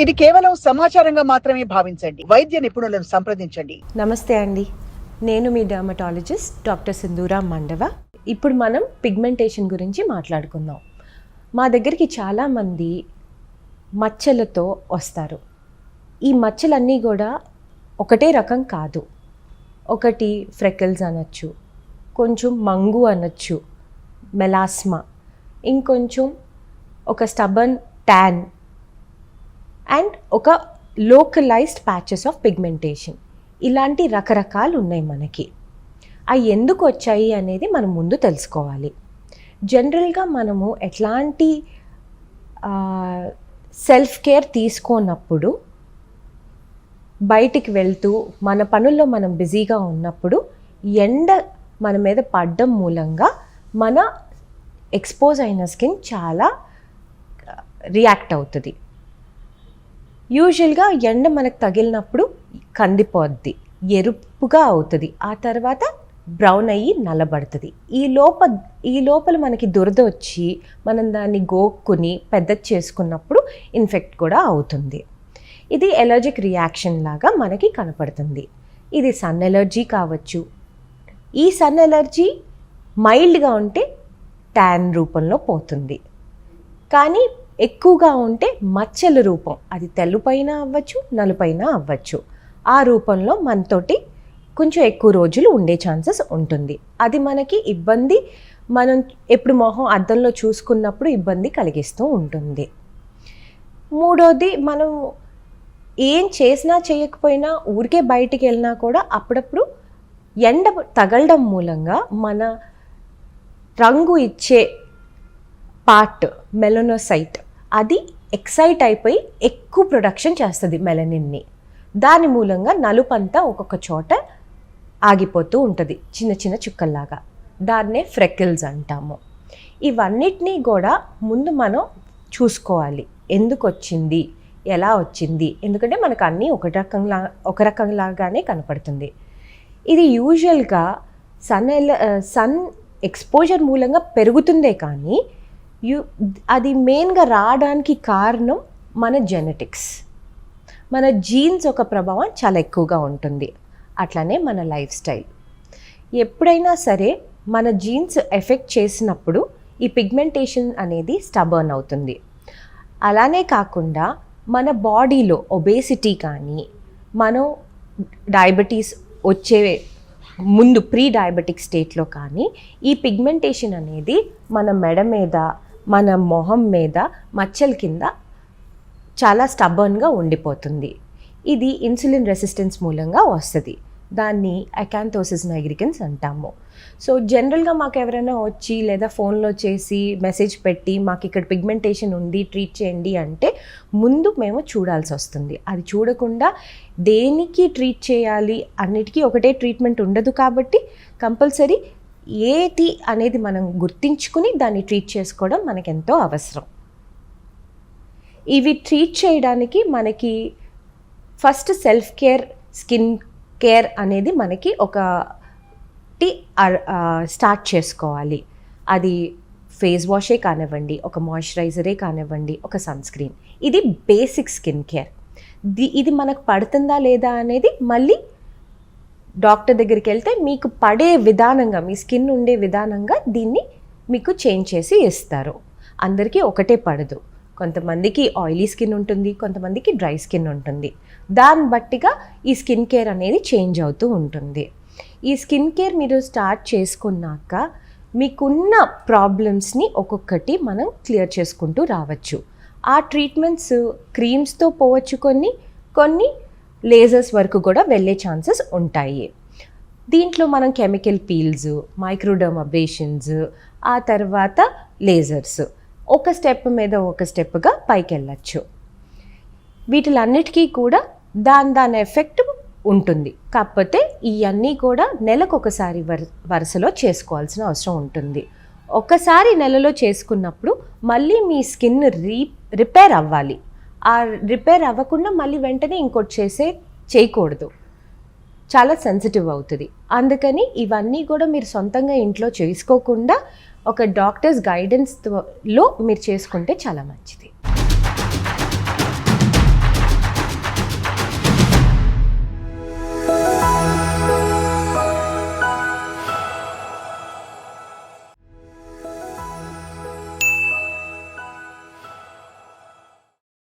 ఇది కేవలం సమాచారంగా మాత్రమే భావించండి. వైద్య నిపుణులను సంప్రదించండి. నమస్తే అండి, నేను మీ డర్మటాలజిస్ట్ డాక్టర్ సింధూరా మండవ. ఇప్పుడు మనం పిగ్మెంటేషన్ గురించి మాట్లాడుకుందాం. మా దగ్గరికి చాలామంది మచ్చలతో వస్తారు. ఈ మచ్చలన్నీ కూడా ఒకటే రకం కాదు. ఒకటి ఫ్రెకిల్స్ అనొచ్చు, కొంచెం మంగు అనొచ్చు, మెలాస్మా, ఇంకొంచెం ఒక స్టబన్ ట్యాన్ అండ్ ఒక లోకలైజ్డ్ ప్యాచెస్ ఆఫ్ పిగ్మెంటేషన్. ఇలాంటి రకరకాలు ఉన్నాయి మనకి. అవి ఎందుకు వచ్చాయి అనేది మనం ముందు తెలుసుకోవాలి. జనరల్గా మనము ఎట్లాంటి సెల్ఫ్ కేర్ తీసుకున్నప్పుడు, బయటికి వెళ్తూ మన పనుల్లో మనం బిజీగా ఉన్నప్పుడు ఎండ మన మీద పడడం మూలంగా మన ఎక్స్పోజ్ అయిన స్కిన్ చాలా రియాక్ట్ అవుతుంది. యూజువల్గా ఎండ మనకు తగిలినప్పుడు కందిపోద్ది, ఎరుపుగా అవుతుంది, ఆ తర్వాత బ్రౌన్ అయ్యి నల్లబడుతుంది. ఈ లోపల మనకి దురద వచ్చి మనం దాన్ని గోక్కుని పెద్దది చేసుకున్నప్పుడు ఇన్ఫెక్ట్ కూడా అవుతుంది. ఇది ఎలర్జిక్ రియాక్షన్ లాగా మనకి కనపడుతుంది. ఇది సన్ ఎలర్జీ కావచ్చు. ఈ సన్ ఎలర్జీ మైల్డ్గా ఉంటే ట్యాన్ రూపంలో పోతుంది, కానీ ఎక్కువగా ఉంటే మచ్చల రూపం, అది తెల్లుపైన అవ్వచ్చు, నలుపైన అవ్వచ్చు, ఆ రూపంలో మనతోటి కొంచెం ఎక్కువ రోజులు ఉండే ఛాన్సెస్ ఉంటుంది. అది మనకి ఇబ్బంది, మనం ఎప్పుడు మొహం అద్దంలో చూసుకున్నప్పుడు ఇబ్బంది కలిగిస్తూ ఉంటుంది. మూడోది, మనం ఏం చేసినా చేయకపోయినా ఊరికే బయటికి వెళ్ళినా కూడా అప్పుడప్పుడు ఎండ తగలడం మూలంగా మన రంగు ఇచ్చే పార్ట్ మెలనోసైట్ అది ఎక్సైట్ అయిపోయి ఎక్కువ ప్రొడక్షన్ చేస్తుంది మెలనిన్ని. దాని మూలంగా నలుపంతా ఒక్కొక్క చోట ఆగిపోతూ ఉంటుంది, చిన్న చిన్న చుక్కల్లాగా. దాన్నే ఫ్రెకిల్స్ అంటాము. ఇవన్నిటినీ కూడా ముందు మనం చూసుకోవాలి, ఎందుకు వచ్చింది, ఎలా వచ్చింది. ఎందుకంటే మనకు అన్నీ ఒక రకంలాగానే కనపడుతుంది. ఇది యూజువల్గా సన్ ఎక్స్పోజర్ మూలంగా పెరుగుతుందే, కానీ అది మెయిన్గా రావడానికి కారణం మన జెనెటిక్స్, మన జీన్స్ ఒక ప్రభావం చాలా ఎక్కువగా ఉంటుంది. అట్లనే మన లైఫ్ స్టైల్. ఎప్పుడైనా సరే మన జీన్స్ ఎఫెక్ట్ చేసినప్పుడు ఈ పిగ్మెంటేషన్ అనేది స్టబర్న్ అవుతుంది. అలానే కాకుండా మన బాడీలో ఒబేసిటీ కానీ, మనం డయాబెటీస్ వచ్చే ముందు ప్రీ డయాబెటిక్ స్టేట్లో కానీ ఈ పిగ్మెంటేషన్ అనేది మన మెడ మీద, మన మొహం మీద మచ్చల కింద చాలా స్టబర్న్గా ఉండిపోతుంది. ఇది ఇన్సులిన్ రెసిస్టెన్స్ మూలంగా వస్తుంది. దాన్ని అకాంతోసిస్ నైగ్రికన్స్ అంటాము. సో జనరల్గా మాకు ఎవరైనా వచ్చి లేదా ఫోన్లో చేసి మెసేజ్ పెట్టి మాకు ఇక్కడ పిగ్మెంటేషన్ ఉంది ట్రీట్ చేయండి అంటే ముందు మేము చూడాల్సి వస్తుంది. అది చూడకుండా దేనికి ట్రీట్ చేయాలి, అన్నిటికీ ఒకటే ట్రీట్మెంట్ ఉండదు. కాబట్టి కంపల్సరీ ఏది అనేది మనం గుర్తించుకుని దాన్ని ట్రీట్ చేసుకోవడం మనకెంతో అవసరం. ఇవి ట్రీట్ చేయడానికి మనకి first self care, skin care అనేది మనకి ఒకటి స్టార్ట్ చేసుకోవాలి. అది ఫేస్ వాషే కానివ్వండి, ఒక మాయిశ్చరైజరే కానివ్వండి, ఒక సన్ స్క్రీన్. ఇది బేసిక్ స్కిన్ కేర్. ఇది మనకు పడుతుందా లేదా అనేది మళ్ళీ డాక్టర్ దగ్గరికి వెళ్తే మీకు పడే విధానంగా, మీ స్కిన్ ఉండే విధానంగా దీన్ని మీకు చేంజ్ చేసి ఇస్తారు. అందరికీ ఒకటే పడదు. కొంతమందికి ఆయిలీ స్కిన్ ఉంటుంది, కొంతమందికి డ్రై స్కిన్ ఉంటుంది. దాన్ని బట్టిగా ఈ స్కిన్ కేర్ అనేది చేంజ్ అవుతూ ఉంటుంది. ఈ స్కిన్ కేర్ మీరు స్టార్ట్ చేసుకున్నాక మీకున్న ప్రాబ్లమ్స్ని ఒక్కొక్కటి మనం క్లియర్ చేసుకుంటూ రావచ్చు. ఆ ట్రీట్మెంట్స్ క్రీమ్స్తో పోవచ్చు, కొన్ని లేజర్స్ వరకు కూడా వెళ్ళే ఛాన్సెస్ ఉంటాయి. దీంట్లో మనం కెమికల్ పీల్స్, మైక్రోడర్మాబ్రేషన్స్, ఆ తర్వాత లేజర్స్, ఒక స్టెప్ మీద ఒక స్టెప్గా పైకి వెళ్ళచ్చు. వీటిలన్నిటికీ కూడా దాని ఎఫెక్ట్ ఉంటుంది. కాకపోతే ఇవన్నీ కూడా నెలకొకసారి వరుసలో చేసుకోవాల్సిన అవసరం ఉంటుంది. ఒకసారి నెలలో చేసుకున్నప్పుడు మళ్ళీ మీ స్కిన్ రిపేర్ అవ్వాలి. ఆ రిపేర్ అవ్వకుండా మళ్ళీ వెంటనే ఇంకోటి చేయకూడదు, చాలా సెన్సిటివ్ అవుతుంది. అందుకని ఇవన్నీ కూడా మీరు సొంతంగా ఇంట్లో చేసుకోకుండా ఒక డాక్టర్స్ గైడెన్స్లో మీరు చేసుకుంటే చాలా మంచిది.